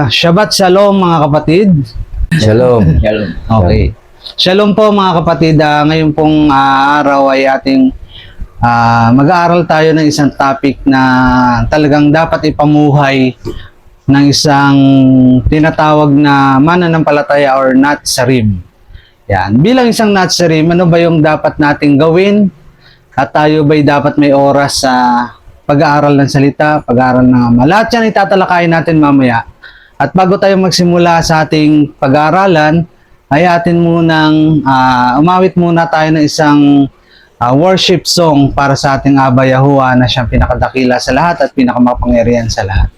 Shabbat Shalom mga kapatid. Shalom. Shalom. Okay. Shalom po mga kapatid. Ngayon pong araw ay ating mag-aaral tayo ng isang topic na talagang dapat ipamuhay ng isang tinatawag na mananampalataya or Natsarim. Yan. Bilang isang Natsarim, ano ba yung dapat nating gawin? At tayo ba'y dapat may oras sa pag-aaral ng salita, pag-aaral ng Ama? Lahat yan itatalakayin natin mamaya. At bago tayo magsimula sa ating pag-aaralan, ay atin munang umawit muna tayo ng isang worship song para sa ating Aba Yahuwah na siyang pinakadakila sa lahat at pinakamapangyarihan sa lahat.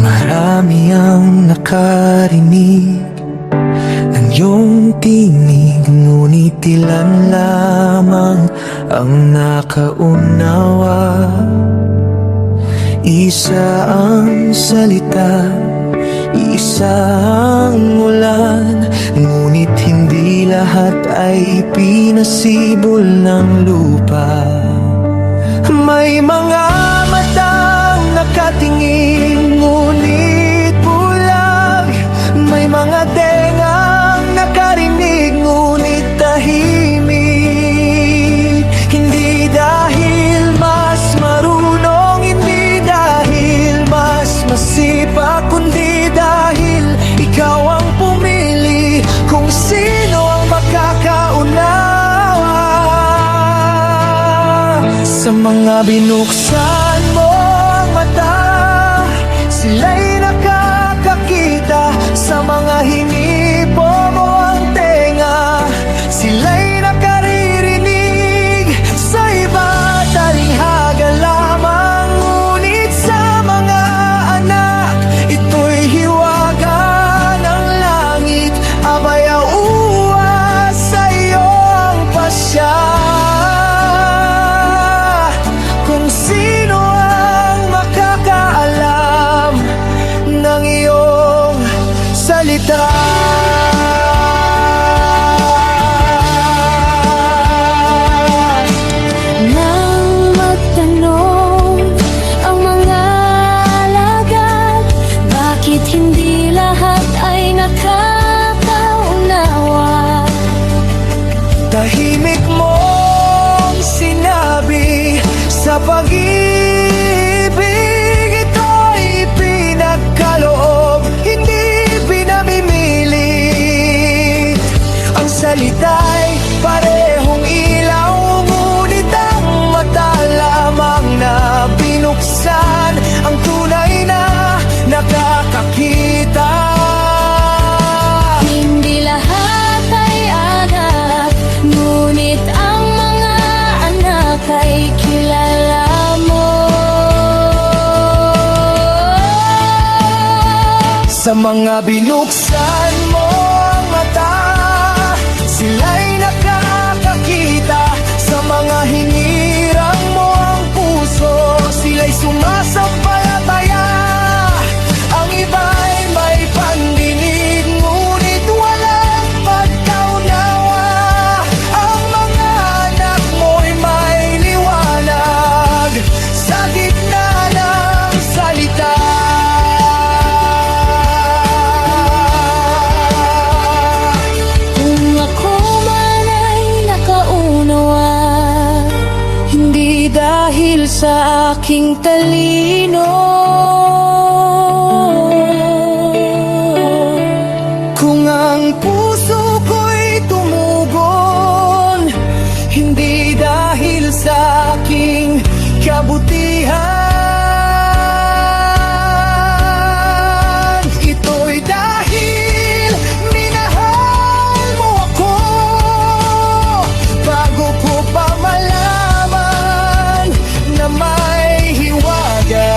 Marami ang nakarinig ng iyong tinig, ngunit ilan lamang ang nakaunawa. Isa ang salita, isa ang ulan, ngunit hindi lahat ay pinasibol ng lupa. May mga matang nakatingin, ngunit bulag. May mga tengang nakarinig, ngunit tahimik. Hindi dahil mas marunong, hindi dahil mas masipag, kundi dahil ikaw ang pumili kung sino ang makakaunawa. Sa mga binuksan mo ang mata, sila'y nakakakita. Sa mga hinipo mo ang tenga, sila'y nakaririnig. Sa iba talinghaga lamang, ngunit sa mga anak, ito'y hiwaga ng langit. Aba Yahuwah, sa iyo ang pasya. Kung sino ang makakaalam ng iyong salita. Nang magtanong ang mga alagad, bakit hindi lahat ay nakakaunawa? Tahimik mong sinabi, sa pag-ibig ito'y pinagkaloob, hindi pinamimili. Ang salita'y parehong ilaw, ngunit ang mata lamang na binuksan ang tunay na nakakakita. Hindi lahat ay anak, ngunit ang mga anak ay kilala mo. Sa mga binuksan mo ang mata, sila'y nakakakita. Sa mga hinirang mo ang puso, sila'y sumasampalataya. Ang iba'y may pandinig, ngunit walang pagkaunawa. Ang mga anak mo'y may liwanag sa gitna ng salita. Kung ako man ay nakaunawa, hindi dahil sa aking talino. Kung ang puso ko'y tumugon, hindi dahil sa aking kabutihan. Ito'y dahil minahal mo ako, bago ko pa malaman na may hiwaga.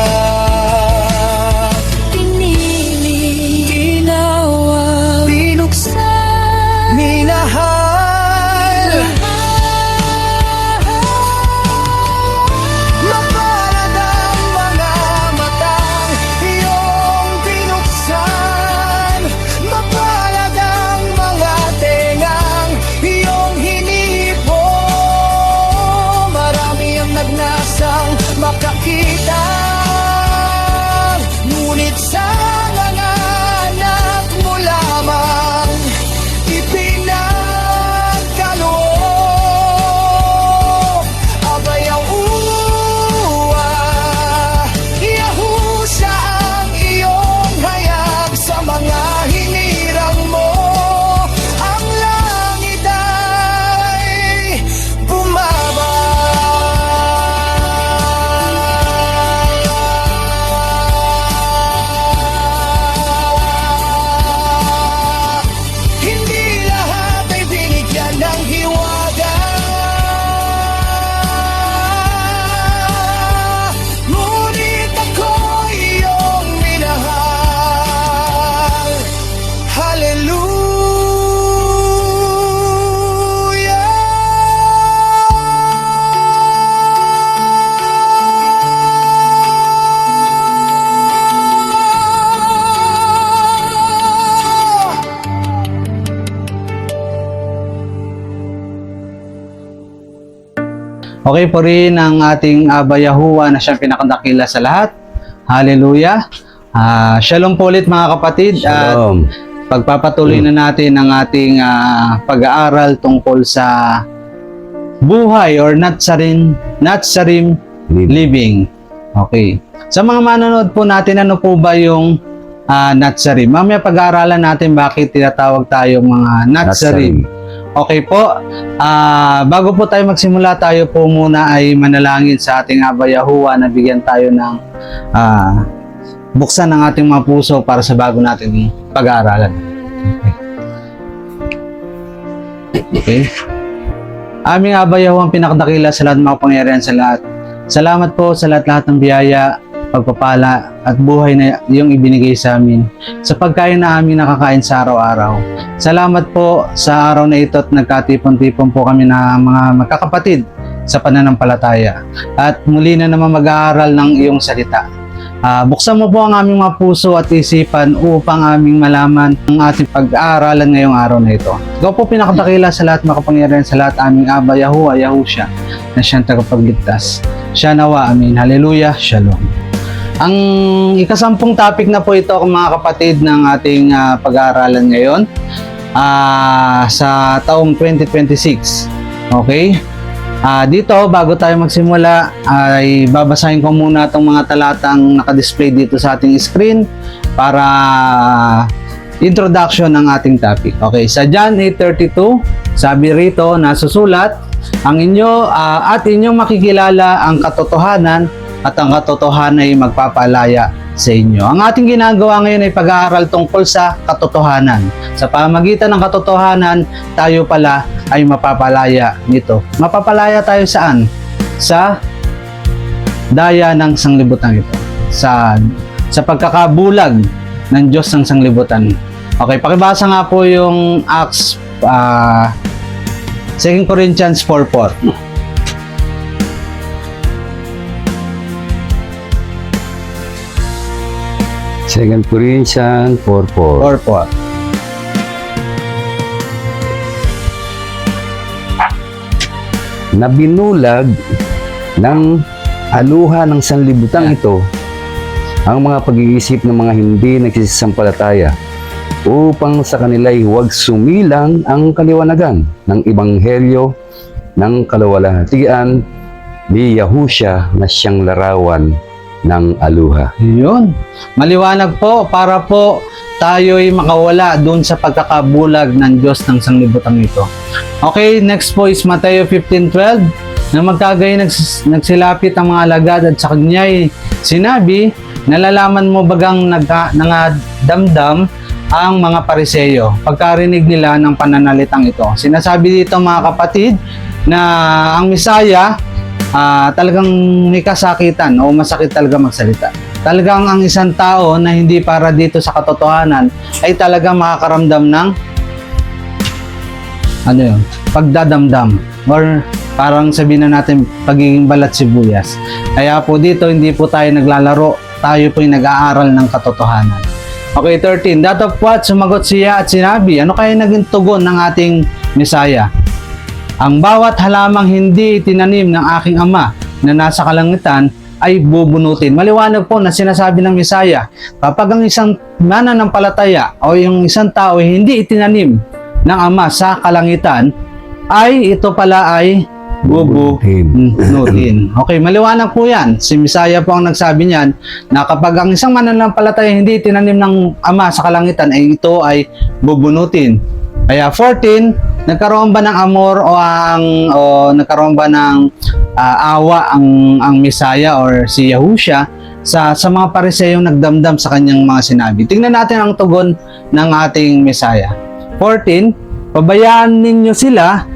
Okay po rin ang ating Aba Yahuwah na siyang pinakadakila sa lahat. Hallelujah. Shalom po ulit mga kapatid. At Shalom. pagpapatuloy na natin ang ating pag-aaral tungkol sa buhay or Natsarim living. Okay. Sa mga manonood po natin, ano po ba yung Natsarim? Mamaya pag-aaralan natin bakit tinatawag tayo mga Natsarim. Okay po. Bago po tayo magsimula, tayo po muna ay manalangin sa ating Aba Yahuwah na bigyan tayo ng buksan ng ating mga puso para sa bago natin pag-aaralan. Okay. Aming Aba Yahuwah ang pinakadakila sa lahat ng mga pangyarihan sa lahat. Salamat po sa lahat-lahat ng biyaya, pagpapala at buhay na iyong ibinigay sa amin sa pagkain na aming nakakain sa araw-araw. Salamat po sa araw na ito at nagkatipon-tipon po kami na mga magkakapatid sa pananampalataya. At muli na naman mag-aaral ng iyong salita. Buksan mo po ang aming mga puso at isipan upang aming malaman ang ating pag-aaralan ngayong araw na ito. Ikaw po pinakadakila sa lahat, makapangyarihan sa lahat, aming Aba Yahuwah, Yahusha, na siyang tagapagligtas. Siya nawa, amin. Hallelujah, shalom. Ang ikasampung topic na po ito, mga kapatid, ng ating pag-aaralan ngayon sa taong 2026. Okay? Dito, bago tayo magsimula, ay babasahin ko muna itong mga talatang nakadisplay dito sa ating screen para introduction ng ating topic. Okay, sa John 8:32, sabi rito, nasusulat, ang inyo at inyong makikilala ang katotohanan at ang katotohanan ay magpapalaya sa inyo. Ang ating ginagawa ngayon ay pag-aaral tungkol sa katotohanan. Sa pamagitan ng katotohanan, tayo pala ay mapapalaya nito. Mapapalaya tayo saan? Sa daya ng sanglibutan ito. Sa pagkakabulag ng Diyos ng sanglibutan. Okay, pakibasa nga po yung Acts 2 Corinthians 4:4. 2 Corinthians 4:4. 4:4. Na binulag ng aluha ng sanlibutan ito ang mga pag-iisip ng mga hindi nagsisampalataya upang sa kanila'y huwag sumilang ang kaliwanagan ng ebanghelyo ng kalawalhatian ni Yahusha na siyang larawan ng aluha. Yun. Maliwanag po para po tayo'y makawala doon sa pagkakabulag ng Diyos ng sanglibutan ito. Okay, next po is Mateo 15:12. Na magkagay nagsilapit ang mga alagad at sa kanya'y sinabi, nalalaman mo bagang nangadamdam ang mga Pariseyo pagkarinig nila ng pananalitang ito. Sinasabi dito mga kapatid na ang Misaya talagang may kasakitan o masakit talaga magsalita. Talagang ang isang tao na hindi para dito sa katotohanan ay talagang makakaramdam ng pagdadamdam or parang sabihin na natin pagiging balat sibuyas. Kaya po dito hindi po tayo naglalaro, tayo po yung nag-aaral ng katotohanan. Okay, 13. That of what? Sumagot siya at sinabi, ano kaya naging tugon ng ating Misaya? Ang bawat halamang hindi tinanim ng aking ama na nasa kalangitan ay bubunutin. Maliwanag po na sinasabi ng Misaya, kapag ang isang mananampalataya o yung isang tao ay hindi itinanim ng ama sa kalangitan, ay ito pala ay bubunutin. Okay, maliwanag po yan. Si Misaya po ang nagsabi niyan na kapag ang isang mananampalataya hindi tinanim ng ama sa kalangitan, ay ito ay bubunutin. Kaya 14, nagkaroon ba ng amor o nagkaroon ba ng awa ang Misaya or si Yahusha sa mga Pariseyong nagdamdam sa kanyang mga sinabi? Tingnan natin ang tugon ng ating Misaya. 14, pabayaan ninyo sila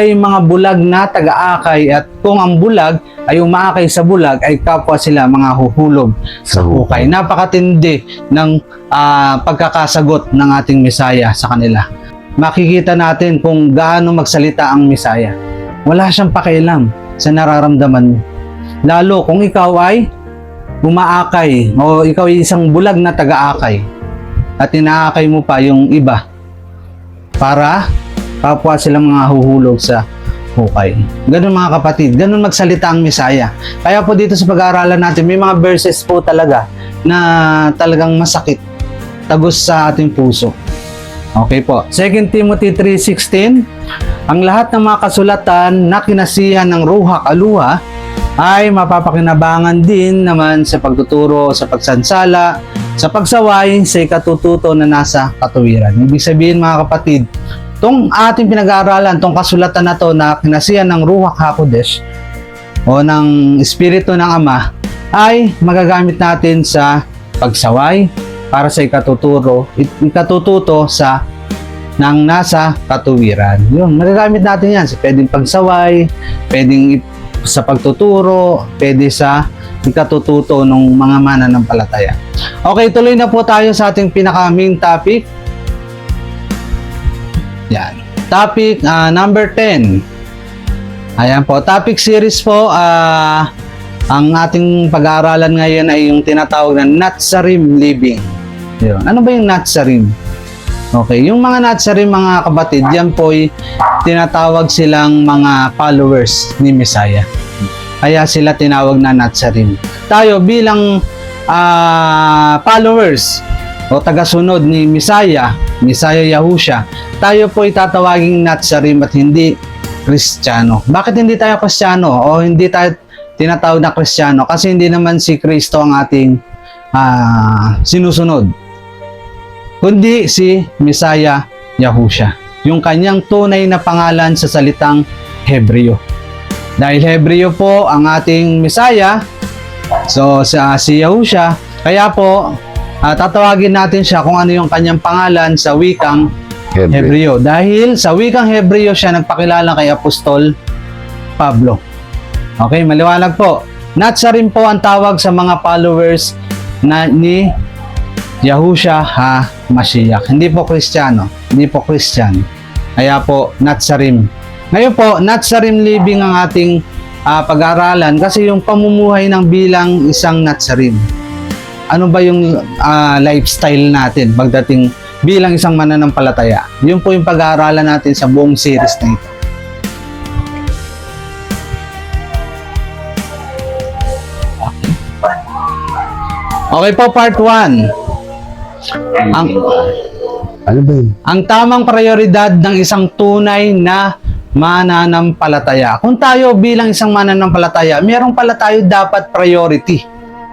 yung mga bulag na taga-akay at kung ang bulag ay umaakay sa bulag ay kapwa sila mga huhulog sa hukay. Napakatindi ng pagkakasagot ng ating Misaya sa kanila. Makikita natin kung gaano magsalita ang Misaya. Wala siyang pakialam sa nararamdaman mo. Lalo kung ikaw ay umaakay o ikaw ay isang bulag na taga-akay at inaakay mo pa yung iba para kapwa silang mga huhulog sa hukay. Ganun mga kapatid, ganun magsalita ang Mesaya. Kaya po dito sa pag-aaralan natin, may mga verses po talaga na talagang masakit, tagos sa ating puso. Okay po. 2 Timothy 3:16, ang lahat ng mga kasulatan na kinasihan ng Ruha Kaluha ay mapapakinabangan din naman sa pagtuturo, sa pagsansala, sa pagsaway, sa ikatututo na nasa katuwiran. Ibig sabihin mga kapatid, itong ating pinag-aaralan, itong kasulatan na to na kinasihan ng Ruach HaKodesh o ng Espiritu ng Ama ay magagamit natin sa pagsaway para sa ikatututo sa nang nasa katuwiran. Yun, magagamit natin yan sa pwedeng pagsaway, pwedeng sa pagtuturo, pwede sa ikatututo ng mga mananampalataya. Okay, tuloy na po tayo sa ating pinaka-main topic. Yan. Topic number 10. Ayan po, topic series po. Ang ating pag-aaralan ngayon ay yung tinatawag na Natsarim living. Yun. Ano ba yung Natsarim? Okay, yung mga Natsarim mga kapatid, yan po ay tinatawag silang mga followers ni Messiah. Kaya sila tinawag na Natsarim. Tayo bilang followers o tagasunod ni Messiah Yahusha, tayo po itatawaging Natsarim at hindi Kristiyano. Bakit hindi tayo Kristiyano o hindi tayo tinatawag na Kristiyano? Kasi hindi naman si Kristo ang ating sinusunod, kundi si Messiah Yahusha, yung kanyang tunay na pangalan sa salitang Hebreo. Dahil Hebreo po ang ating Messiah, so si Yahusha, kaya po tatawagin natin siya kung ano yung kanyang pangalan sa wikang Hebreo. Dahil sa wikang Hebreo siya nagpakilala kay Apostol Pablo. Okay, maliwanag po. Natsarim po ang tawag sa mga followers ni Yahusha HaMashiach. Hindi po Kristiyano, hindi po Christian. Kaya po Natsarim. Ngayon po, Natsarim living ang ating pag-aaralan kasi yung pamumuhay ng bilang isang Natsarim. Ano ba yung lifestyle natin pagdating bilang isang mananampalataya? Yun po yung pag-aaralan natin sa buong series na ito. Okay po, part 1. Ano ba yun? Ang tamang prioridad ng isang tunay na mananampalataya. Kung tayo bilang isang mananampalataya, meron pala tayo dapat priority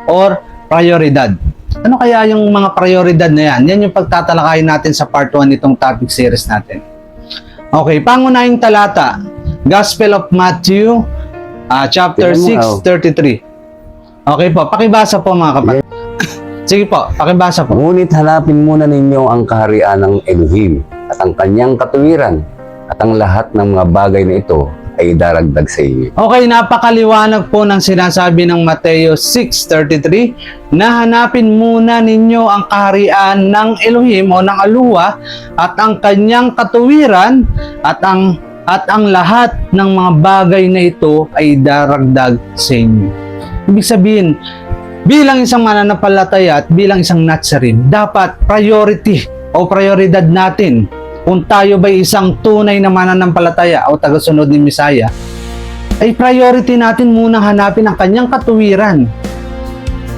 or prioridad. Ano kaya yung mga prioridad na yan? Yan yung pagtatalakayin natin sa part 1 nitong topic series natin. Okay, pangunahing talata, Gospel of Matthew, chapter 6:33. Okay po, pakibasa po mga kapatid. Sige po, pakibasa po. Ngunit hanapin muna ninyo ang kaharian ng Elohim at ang kanyang katuwiran at ang lahat ng mga bagay na ito ay daragdag sa inyo. Okay, napakaliwanag po ng sinasabi ng Mateo 6:33 na hanapin muna ninyo ang kaharian ng Elohim o ng Aluwa at ang kanyang katuwiran at ang lahat ng mga bagay na ito ay daragdag sa inyo. Ibig sabihin, bilang isang mananampalataya at bilang isang Natsarim, dapat priority o prioridad natin kung tayo ba isang tunay na mananampalataya o tagasunod ni Messiah, ay priority natin munang hanapin ang kanyang katuwiran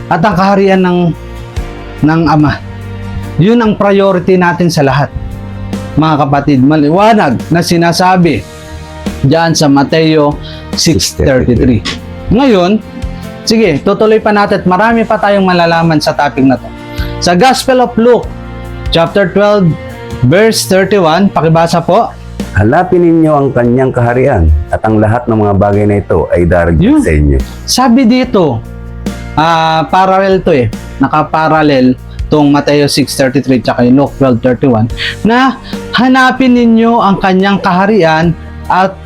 at ang kaharian ng Ama. Yun ang priority natin sa lahat. Mga kapatid, maliwanag na sinasabi diyan sa Mateo 6:33. Ngayon, sige, tutuloy pa natin at marami pa tayong malalaman sa topic na to. Sa Gospel of Luke, chapter 12, verse 31, pakibasa po. Hanapin ninyo ang kanyang kaharian at ang lahat ng mga bagay na ito ay daragdag sa inyo. Sabi dito, parallel to nakaparallel tong Mateo 6:33 tsaka yung Luke 12:31 na hanapin ninyo ang kanyang kaharian at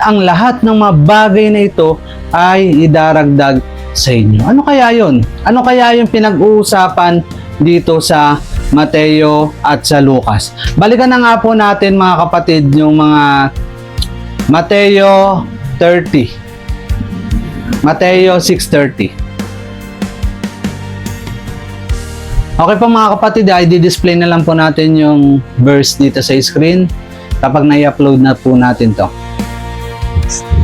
ang lahat ng mga bagay na ito ay idaragdag sa inyo. Ano kaya yun? Ano kaya yung pinag-uusapan dito sa Mateo at sa Lucas? Balikan na nga po natin mga kapatid yung mga Mateo 30. Mateo 6:30. Okay po mga kapatid, i-display na lang po natin yung verse dito sa screen kapag na-upload na po natin to.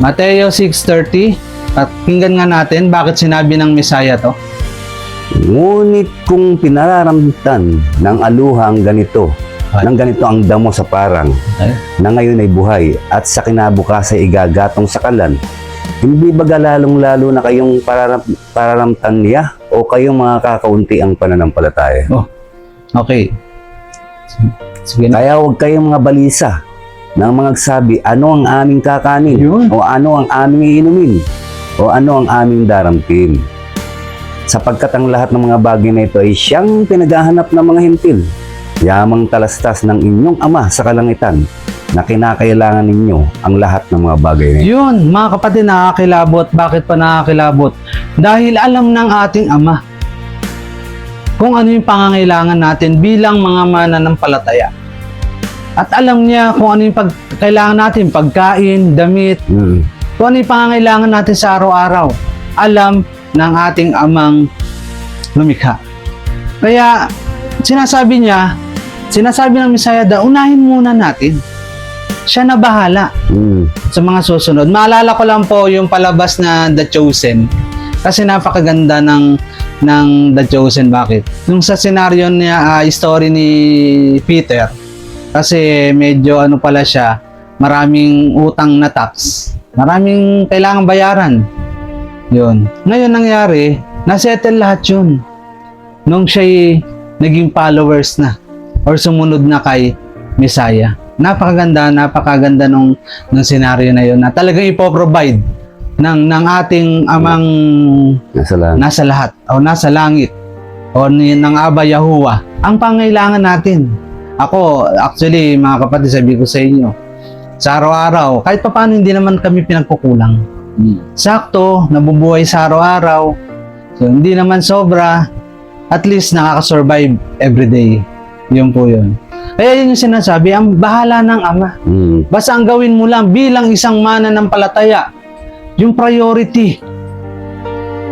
Mateo 6:30. At tingnan nga natin bakit sinabi ng Messiah to. Ngunit kung pinararamtan ng aluhang ganito, ng ganito ang damo sa parang, na ngayon ay buhay, at sa kinabukasan ay igagatong sa kalan, hindi ba lalong-lalo na kayong pararamtan niya o kayong mga kakaunti ang pananampalataya? Oh, okay. Sige na. Kaya huwag kayong mga balisa ng mga nagsabi, ano ang aming kakanin? Yun. O ano ang aming inumin? O ano ang aming daramtin? Sapagkat ang lahat ng mga bagay na ito ay siyang pinaghahanap ng mga hintil. Yamang talastas ng inyong Ama sa kalangitan na kinakailangan ninyo ang lahat ng mga bagay na ito. Yun, mga kapatid, nakakilabot. Bakit pa nakakilabot? Dahil alam ng ating Ama kung ano yung pangangailangan natin bilang mga mananampalataya. At alam niya kung ano yung kailangan natin, pagkain, damit, kung ano yung pangangailangan natin sa araw-araw. Alam ng ating Amang lumikha. Kaya sinasabi ng Messiah, unahin muna natin. Siya na bahala sa mga susunod. Maalala ko lang po yung palabas na The Chosen. Kasi napakaganda ng The Chosen. Bakit? Yung sa senaryo niya, story ni Peter, kasi medyo ano pala siya, maraming utang na tax. Maraming kailangang bayaran. Yun. Ngayon nangyari, nasettle lahat yun. Nung siya'y naging followers na or sumunod na kay Messiah. Napakaganda nung senaryo na yun na talagang ipoprovide ng ating Amang nasa lahat o nasa langit o ng Aba Yahuwah ang pangailangan natin. Ako, actually, mga kapatid, sabi ko sa inyo, sa araw-araw, kahit pa paano hindi naman kami pinagkukulang. Sakto, nabubuhay sa araw-araw. So, hindi naman sobra. At least nakaka-survive everyday. Yun po yun. Kaya yun yung sinasabi, ang bahala ng Ama. Basta ang gawin mo lang bilang isang mananampalataya, yung priority,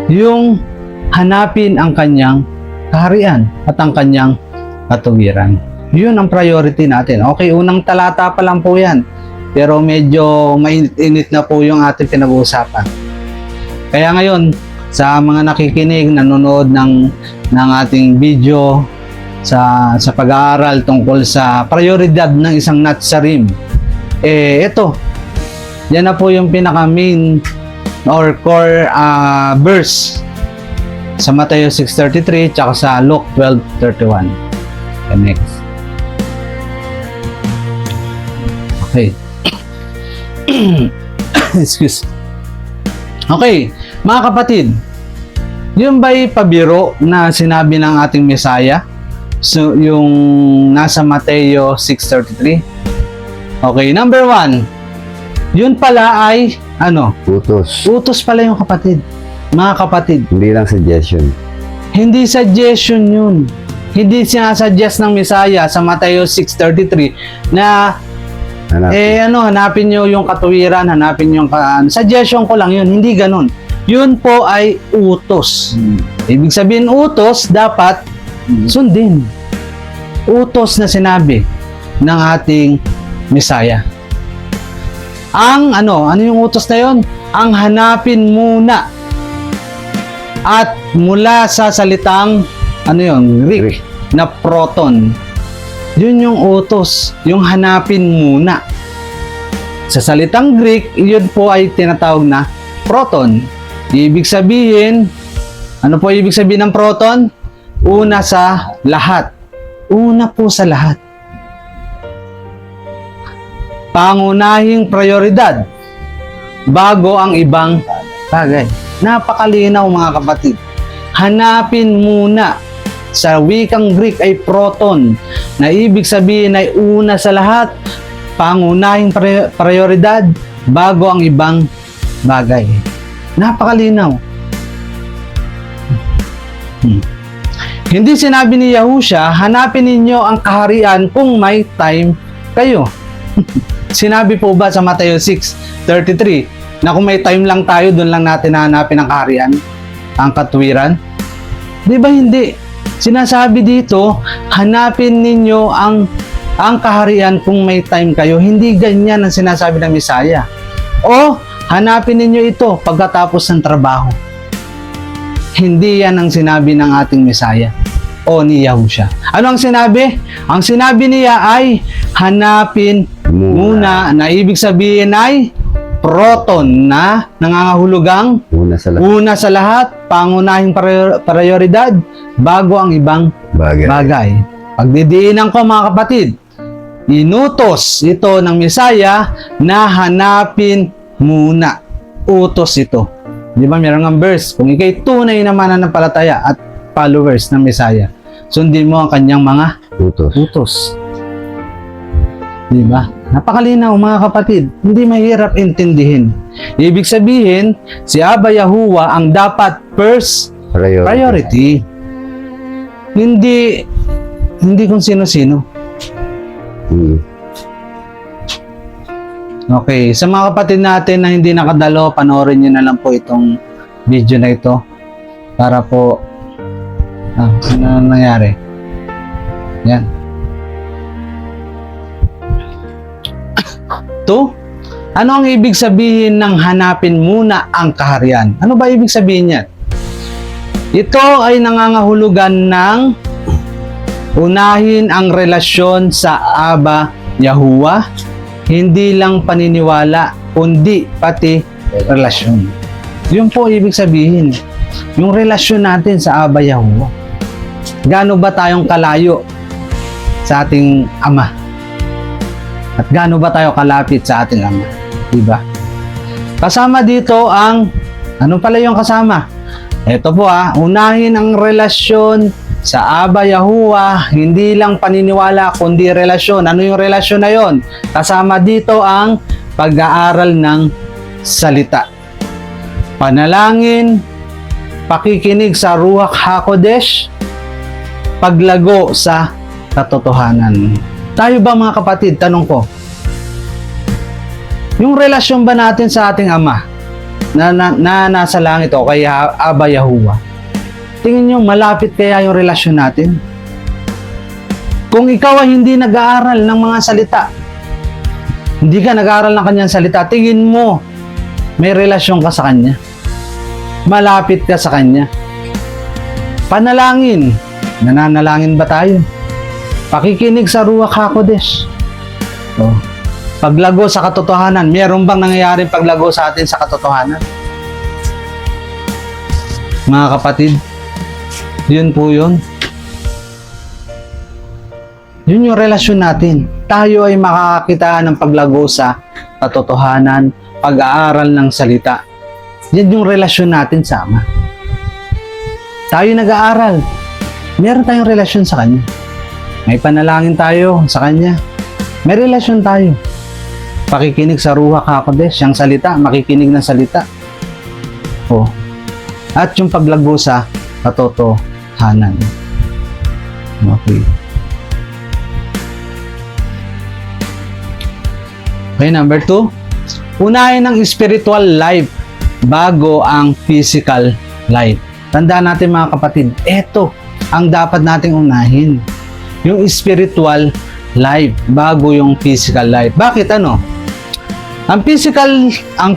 yung hanapin ang kanyang kaharian at ang kanyang katuwiran. Yun ang priority natin. Okay, unang talata pa lang po yan. Pero medyo mainit na po yung ating pinag-uusapan. Kaya ngayon, sa mga nakikinig, nanonood ng ating video sa pag-aaral tungkol sa prioridad ng isang Natsarim, ito, yan na po yung pinaka-main or core verse sa Mateo 6:33 tsaka sa Luke 12:31. Okay, next. Okay. Excuse. Okay, mga kapatid, yun ba'y pabiro na sinabi ng ating Messiah? So, yung nasa Mateo 6:33? Okay, number 1, yun pala ay, ano? Utos. Utos pala yung kapatid. Mga kapatid. Hindi lang suggestion. Hindi suggestion yun. Hindi sinasuggest ng Messiah sa Mateo 6:33 na hanapin nyo yung katuwiran, hanapin yung suggestion ko lang yun, hindi ganun. Yun po ay utos. Ibig sabihin utos, dapat sundin. Utos na sinabi ng ating Messiah. Ano yung utos na yun? Ang hanapin muna. At mula sa salitang, Greek, na proton. Yun yung utos, yung hanapin muna. Sa salitang Greek, yun po ay tinatawag na proton. Ibig sabihin, ano po ibig sabihin ng proton? Una sa lahat. Una po sa lahat. Pangunahing prioridad bago ang ibang bagay. Napakalinaw mga kapatid. Hanapin muna. Sa wikang Greek ay proton, na ibig sabihin ay una sa lahat, pangunahing prioridad bago ang ibang bagay. Napakalinaw. Hindi sinabi ni Yahushua, hanapin ninyo ang kaharian kung may time kayo. Sinabi po ba sa Mateo 6:33 na kung may time lang tayo, doon lang natin hahanapin ang kaharian, ang katuwiran? Di ba hindi? Sinasabi dito, hanapin ninyo ang kaharian kung may time kayo. Hindi ganyan ang sinasabi ng Messiah. O hanapin ninyo ito pagkatapos ng trabaho. Hindi yan ang sinabi ng ating Mesaya o ni Yahusha. Ano ang sinabi? Ang sinabi niya ay hanapin muna, na ibig sabihin ay proton, na nangangahulugang una sa lahat, pangunahing prioridad bago ang ibang bagay. Pagdidiinan ko mga kapatid, inutos ito ng Mesaya na hanapin muna. Utos ito. Di ba meron ng verse, kung ikay tunay na mananampalataya at followers ng Mesaya, sundin mo ang kanyang mga utos. Di ba? Napakalinaw mga kapatid, hindi mahirap intindihin. Ibig sabihin, si Abba Yahuwah ang dapat first priority. Hindi kung sino-sino. Okay, sa mga kapatid natin na hindi nakadalo, panoorin nyo na lang po itong video na ito para po ano nangyari. Yan. Ano ang ibig sabihin ng hanapin muna ang kaharian? Ano ba ibig sabihin niyan? Ito ay nangangahulugan ng unahin ang relasyon sa Abba Yahuwah, hindi lang paniniwala, kundi pati relasyon. Yun po ibig sabihin. Yung relasyon natin sa Abba Yahuwah. Gaano ba tayong kalayo sa ating Ama? At gaano ba tayo kalapit sa ating Ama? Diba? Kasama dito ang, ano pala yung kasama? Ito po unahin ang relasyon sa Abba Yahuwah, hindi lang paniniwala, kundi relasyon. Ano yung relasyon na yon? Kasama dito ang pag-aaral ng salita. Panalangin, pakikinig sa Ruach HaKodesh, paglago sa katotohanan. Tayo ba mga kapatid, tanong ko, yung relasyon ba natin sa ating Ama na nasa langit o kay Abba Yahuwah, tingin nyo malapit kaya yung relasyon natin? Kung ikaw ay hindi nag-aaral ng mga salita, hindi ka nag-aaral ng kanyang salita, tingin mo may relasyon ka sa kanya, malapit ka sa kanya. Panalangin, nananalangin ba tayo? Pakikinig sa Ruach HaKodesh. Paglago sa katotohanan, meron bang nangyayaring paglago sa atin sa katotohanan? Mga kapatid, yun po yun. Yun yung relasyon natin. Tayo ay makakakita ng paglago sa katotohanan, pag-aaral ng salita. Yan yung relasyon natin sa Ama. Tayo nag-aaral. Meron tayong relasyon sa Kanya. May panalangin tayo sa Kanya. May relasyon tayo. Pakikinig sa Ruach HaKodesh, siyang salita, makikinig ng salita. At yung paglago sa katotohanan. Okay. Okay, number 2. Unahin ang spiritual life bago ang physical life. Tandaan natin mga kapatid, ito ang dapat nating unahin. Yung spiritual life bago yung physical life. Bakit ano? Ang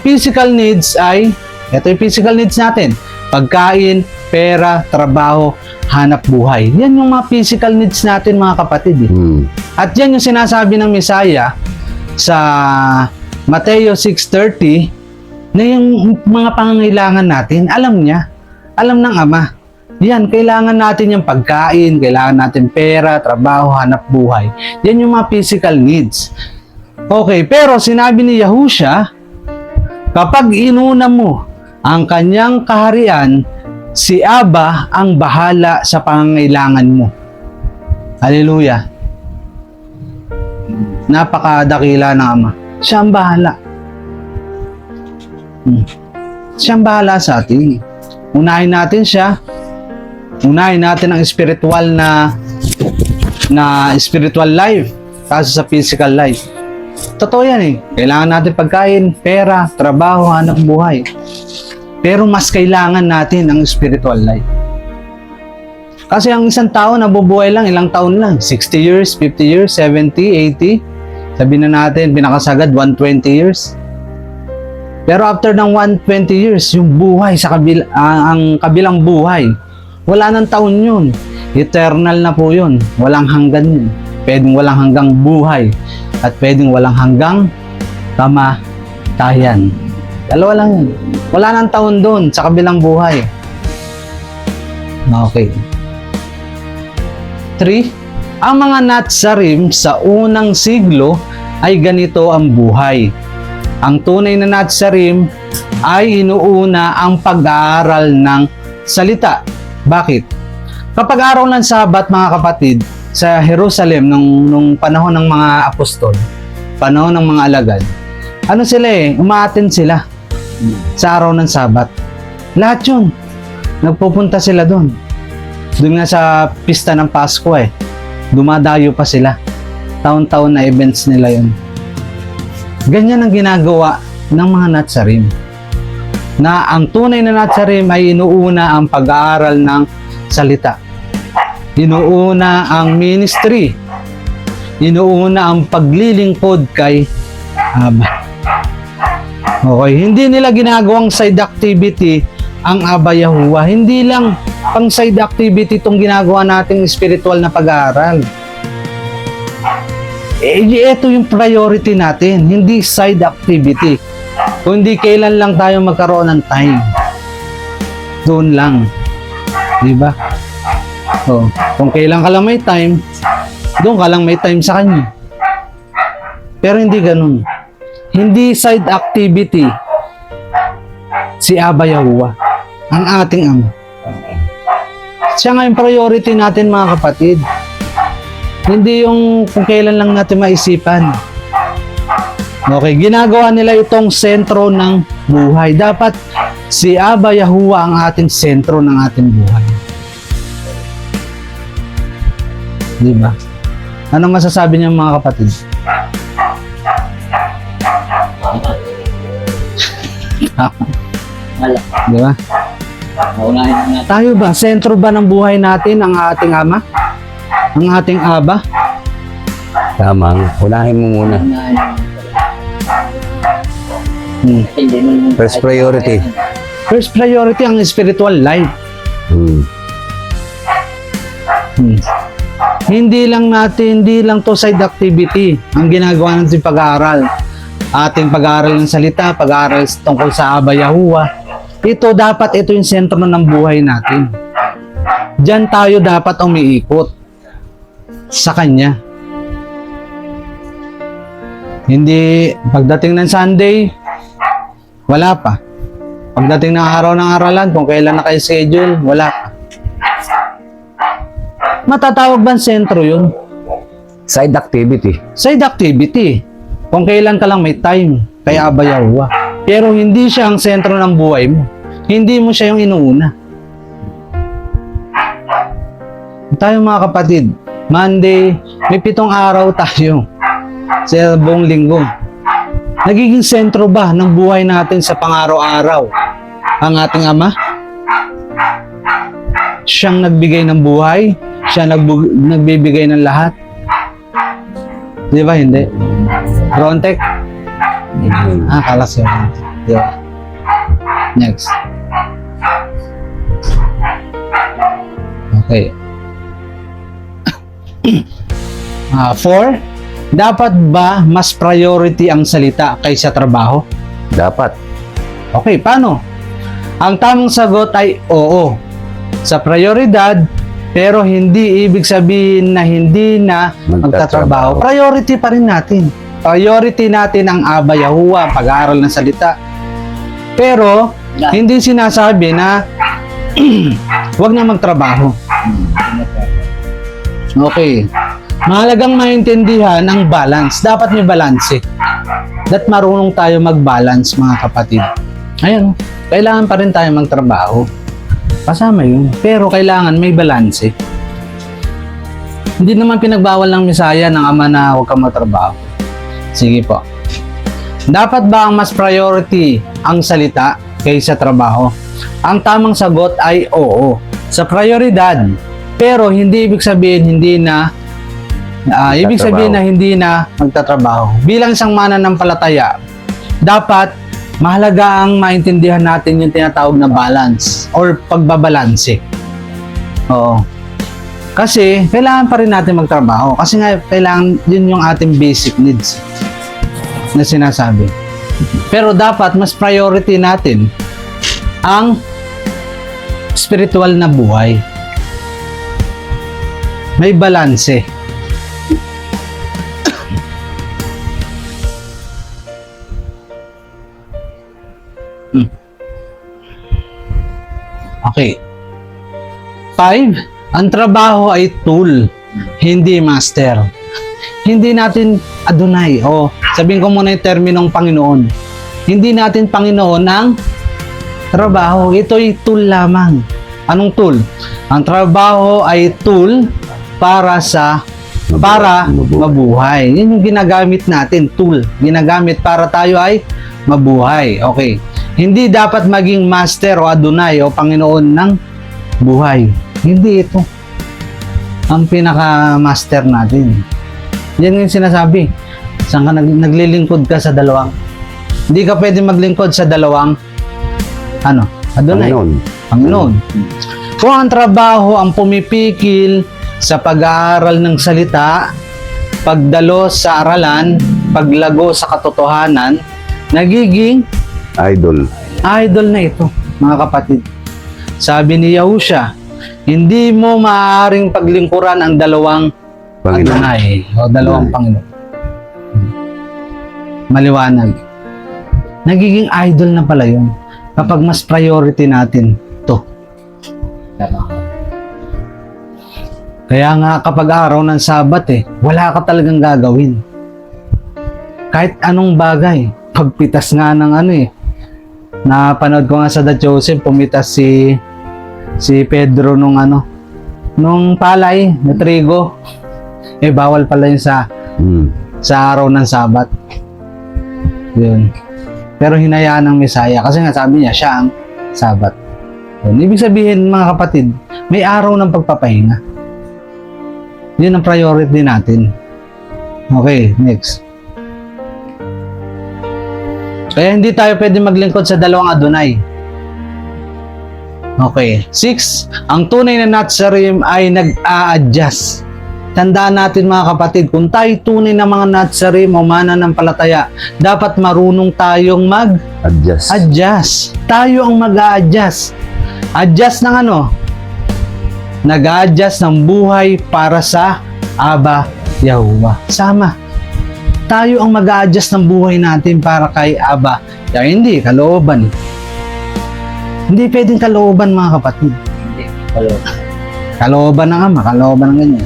physical needs ay, ito yung physical needs natin. Pagkain, pera, trabaho, hanap buhay. Yan yung mga physical needs natin mga kapatid. At yan yung sinasabi ng Mesaya sa Mateo 6:30 na yung mga pangangailangan natin, alam niya. Alam ng Ama. Yan, kailangan natin yung pagkain, kailangan natin pera, trabaho, hanap buhay. Yan yung mga physical needs. Okay, pero sinabi ni Yahusha, kapag inuna mo ang kanyang kaharian, si Abba ang bahala sa pangangailangan mo. Hallelujah. Napakadakila ng Ama. Siya ang bahala. Siya ang bahala sa atin. Unahin natin siya. Unahin natin ang spiritual na spiritual life kasi sa physical life. Totoo yan eh. Kailangan natin pagkain, pera, trabaho, hanap buhay. Pero mas kailangan natin ang spiritual life. Kasi ang isang tao nabubuhay lang, ilang taon lang. 60 years, 50 years, 70, 80. Sabihin na natin, pinakasagad, 120 years. Pero after ng 120 years, yung buhay sa ang kabilang buhay, wala nang taon yun. Eternal na po yun. Walang hanggan yun. Pwedeng walang hanggang buhay at pwedeng walang hanggang kamatayan. Dalawa lang yun. Wala nang taon doon sa kabilang buhay. Okay. 3. Ang mga Natsarim sa unang siglo ay ganito ang buhay. Ang tunay na Natsarim ay inuuna ang pag-aaral ng salita. Bakit? Kapag araw ng Sabat, mga kapatid, sa Jerusalem nung panahon ng mga apostol, panahon ng mga alagad, ano sila umaattend sila sa araw ng Sabat. Lahat yun. Nagpupunta sila doon. Doon nga sa pista ng Pasko dumadayo pa sila. Taon-taon na events nila yun. Ganyan ang ginagawa ng mga Natsarim. Na ang tunay na Natsarim ay inuuna ang pag-aaral ng salita. Inuuna ang ministry. Inuuna ang paglilingkod kay Aba. Okay, hindi nila ginagawang side activity ang Aba Yahuwah. Hindi lang pang side activity itong ginagawa nating spiritual na pag-aaral. Ito yung priority natin, hindi side activity. Kung hindi kailan lang tayo magkaroon ng time. Doon lang. Diba? So, kung kailan ka lang may time, doon ka lang may time sa kanya. Pero hindi ganun. Hindi side activity si Aba Yahuwah, ang ating Ama. Siya nga yung priority natin, mga kapatid. Hindi yung kung kailan lang natin maisipan. Okay, ginagawa nila itong sentro ng buhay. Dapat si Aba Yahuwah ang ating sentro ng ating buhay. Diba? Anong masasabi niyo, mga kapatid? Diba? Tayo ba? Sentro ba ng buhay natin ang ating Ama? Ang ating Aba? Tamang, unahin mo muna. First priority. First priority ang spiritual life. Hindi lang to side activity ang ginagawa natin pag-aaral. Ating pag-aaral ng salita, pag-aaral tungkol sa Aba Yahuwah. Ito yung sentro ng buhay natin. Diyan tayo dapat umiikot sa Kanya. Hindi pagdating ng Sunday, wala pa. Pagdating ng araw ng aralan, kung kailan naka-schedule, wala pa. Matatawag bang sentro yun? Side activity. Side activity. Kung kailan ka lang may time, kay Aba Yahuwah. Pero hindi siya ang sentro ng buhay mo. Hindi mo siya yung inuuna. Tayo, mga kapatid, Monday, may 7 araw tayo sa buong linggo. Nagiging sentro ba ng buhay natin sa pang-araw-araw ang ating Ama? Siyang nagbigay ng buhay, siya nagbibigay ng lahat. Di ba? Hindi. Rontek? Kalas yun. Di ba? Next. Okay. 4. Dapat ba mas priority ang salita kaysa trabaho? Dapat. Okay, paano? Ang tamang sagot ay oo. Sa prioridad, pero hindi ibig sabihin na hindi na magtatrabaho. Priority pa rin natin. Priority natin ang Aba Yahuwah, pag-aaral ng salita. Pero, hindi sinasabi na huwag na magtrabaho. Okay. Mahalagang maintindihan ang balance. Dapat may balance Dapat marunong tayo mag-balance, mga kapatid. Ayan, kailangan pa rin tayo magtrabaho. Kasama yun. Pero kailangan may balance Hindi naman pinagbawal ng Misaya ng Ama na huwag kang magtrabaho. Sige po. Dapat ba ang mas priority ang salita kaysa trabaho? Ang tamang sagot ay oo. Sa prioridad. Pero hindi ibig sabihin hindi na hindi na magtatrabaho. Bilang isang mananampalataya, dapat mahalaga ang maintindihan natin yung tinatawag na balance or pagbabalanse. Oo. Kasi kailangan pa rin natin magtrabaho. Kasi nga kailangan yun yung ating basic needs na sinasabi. Pero dapat mas priority natin ang spiritual na buhay. May balanse. Okay. 5. Ang trabaho ay tool, hindi master. Hindi natin Adonai, o sabihin ko muna yung terminong Panginoon. Hindi natin Panginoon ang trabaho. Ito'y tool lamang. Anong tool? Ang trabaho ay tool para mabuhay. Yan yung ginagamit natin, tool. Ginagamit para tayo ay mabuhay. Okay. Hindi dapat maging master o Adonai o Panginoon ng buhay. Hindi ito ang pinaka-master natin. Yan yung sinasabi. Saan ka naglilingkod ka sa dalawang? Hindi ka pwede maglingkod sa dalawang Adonai. Panginoon. Kung ang trabaho ang pumipikil sa pag-aaral ng salita, pagdalo sa aralan, paglago sa katotohanan, nagiging idol na ito, mga kapatid. Sabi ni Yahusha, hindi mo maaaring paglingkuran ang dalawang Adonai o dalawang Panginoon. Maliwanag. Nagiging idol na pala yun kapag mas priority natin to. Kaya nga kapag araw ng Sabat wala ka talagang gagawin. Kahit anong bagay. Pagpitas nga ng napanood ko nga sa The Joseph, pumitas si Pedro nung palay na trigo. Bawal pala yun sa araw ng Sabat. Yun. Pero hinayaan ng Mesaya kasi nga sabi niya siya ang Sabat. Yun. Ibig sabihin mga kapatid, may araw ng pagpapahinga. Yun ang priority natin. Okay, next. Kaya hindi tayo pwede maglingkod sa dalawang Adonai. Okay. 6. Ang tunay na Nazarene ay nag-a-adjust. Tandaan natin mga kapatid, kung tayo tunay na mga Nazarene o mananampalataya, dapat marunong tayong mag-adjust. Tayo ang mag-a-adjust. Adjust ng Nag-a-adjust ng buhay para sa Aba Yahuwah. Sama. Tayo ang mag-a-adjust ng buhay natin para kay Aba. Kaya hindi, kalooban. Hindi pwedeng kalooban mga kapatid. Hindi, kalooban ng Ama, kalooban ng ganyan.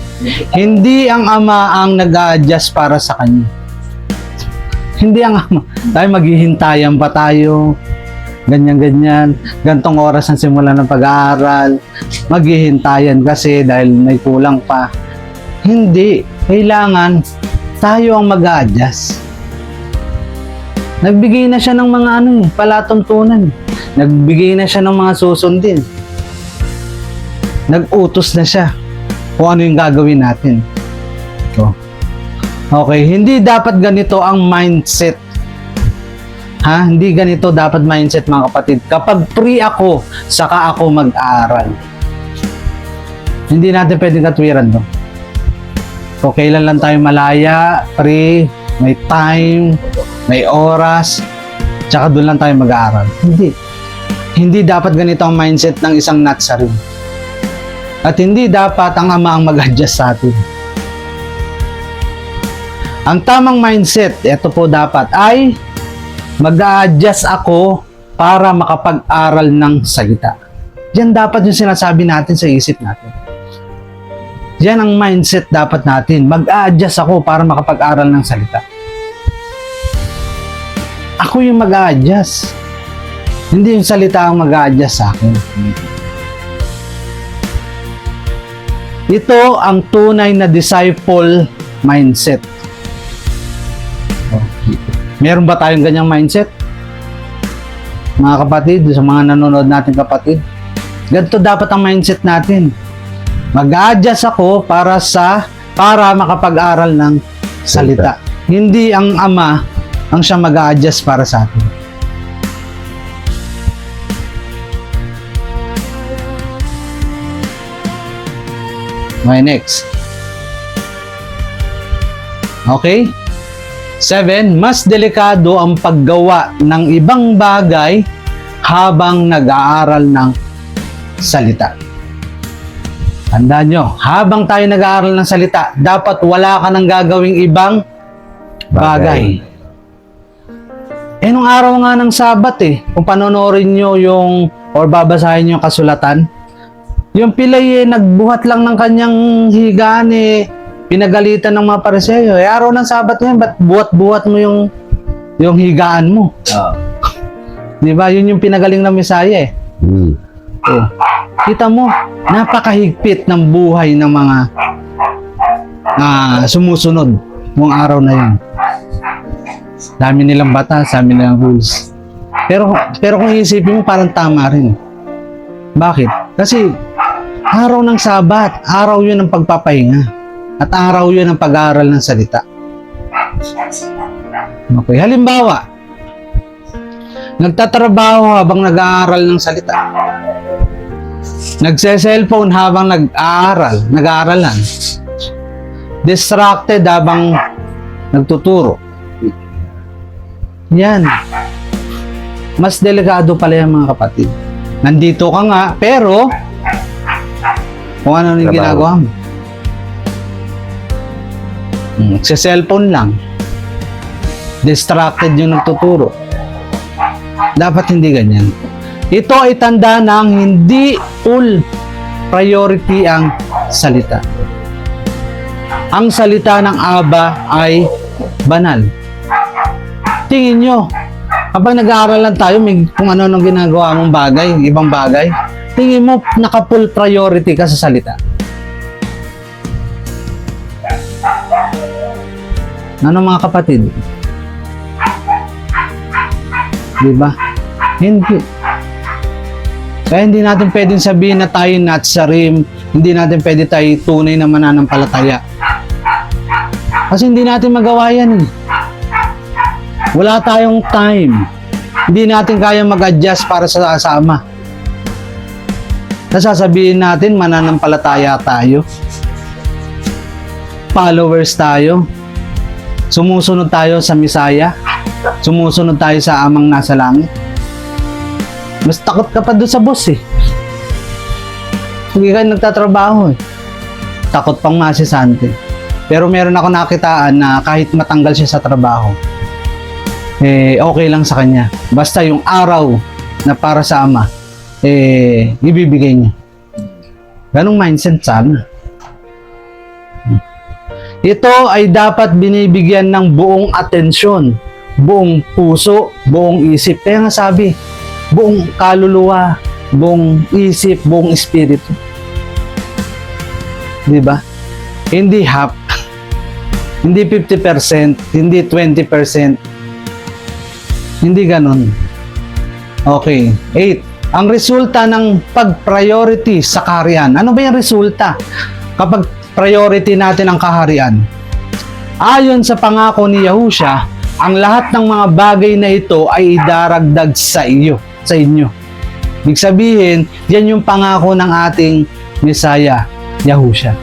Hindi ang Ama ang nag-a-adjust para sa Kanya. Hindi ang Ama. Tayo maghihintayan pa tayo. Ganyan-ganyan. Gantong oras ang simula ng pag-aaral. Maghihintayan kasi dahil may kulang pa. Hindi. Kailangan tayo ang mag-a-adjust. Nagbigay na siya ng mga palatuntunan. Nagbigay na siya ng mga susundin. Nag-utos na siya kung ano yung gagawin natin. Okay, hindi dapat ganito ang mindset. Hindi ganito dapat mindset mga kapatid. Kapag free ako, saka ako mag-aaral. Hindi natin pwedeng katwiran to. So, kailan lang tayo malaya, free, may time, may oras, tsaka doon lang tayo mag-aaral. Hindi. Hindi dapat ganito ang mindset ng isang Nazarene. At hindi dapat ang Ama ang mag-adjust sa atin. Ang tamang mindset, ito po dapat, ay mag-a-adjust ako para makapag-aral ng salita. Yan dapat yung sinasabi natin sa isip natin. Yan ang mindset dapat natin. Mag-a-adjust ako para makapag-aral ng salita. Ako yung mag-a-adjust. Hindi yung salita ang mag-a-adjust sa akin. Ito ang tunay na disciple mindset. Meron ba tayong ganyang mindset? Mga kapatid, sa mga nanonood natin kapatid, ganito dapat ang mindset natin. Mag-a-adjust ako para makapag-aral ng salita. Hindi ang Ama ang siya mag-a-adjust para sa atin. Okay, next. Okay? 7. Mas delikado ang paggawa ng ibang bagay habang nag-aaral ng salita. Tandaan nyo, habang tayo nag-aaral ng salita, dapat wala ka nang gagawing ibang bagay. Nung araw nga ng Sabat kung panonoorin nyo yung, or babasahin nyo yung kasulatan, yung pilay nagbuhat lang ng kanyang higaan pinagalitan ng mga Pariseo. Araw ng Sabat ngayon, ba't buhat-buhat mo yung higaan mo? Di ba? Yun yung pinagaling ng Mesaya Oh. Kita mo, napakahigpit ng buhay ng mga sumusunod ng araw na yun. Dami nilang batas, dami nilang rules. Pero kung isipin mo, parang tama rin. Bakit? Kasi araw ng Sabat, araw yun ng pagpapahinga. At araw yun ng pag-aaral ng salita. Okay, halimbawa, nagtatrabaho habang nag-aaral ng salita. Nagse-cellphone habang nag-aaralan. Distracted habang nagtuturo. Yan. Mas delikado pala yan, mga kapatid. Nandito ka nga, pero kung ano yung ginagawa mo. Nagse-cellphone lang. Distracted yung nagtuturo. Dapat hindi ganyan. Ito ay tanda ng hindi full priority ang salita. Ang salita ng Aba ay banal. Tingin nyo, kapag nag-aaral lang tayo, may kung ano-ano ginagawa mong bagay, ibang bagay, tingin mo naka-full priority ka sa salita. Ano mga kapatid? Diba? Hindi. Kaya hindi natin pwedeng sabihin na tayo natsarim, hindi natin pwede tayo tunay na mananampalataya. Kasi hindi natin magawa yan Wala tayong time. Hindi natin kaya mag-adjust para sa Ama. Nasasabihin natin mananampalataya tayo. Followers tayo. Sumusunod tayo sa Mesaya. Sumusunod tayo sa Amang nasa langit. Mas takot ka pa doon sa boss Hindi ka nagtatrabaho Takot pang masisante. Pero meron ako nakitaan na kahit matanggal siya sa trabaho, okay lang sa kanya. Basta yung araw na para sa Ama, ibibigay niya. Ganong mindset sana. Ito ay dapat binibigyan ng buong atensyon, buong puso, buong isip. Kaya nga sabi, buong kaluluwa, buong isip, buong espiritu. Diba? Hindi half, hindi 50%, hindi 20%. Hindi ganon. Okay. 8. Ang resulta ng pag-priority sa kaharian. Ano ba yung resulta kapag priority natin ang kaharian? Ayon sa pangako ni Yahusha, ang lahat ng mga bagay na ito ay idaragdag sa inyo. Ibig sabihin, yan yung pangako ng ating Mesaya, Yahusha.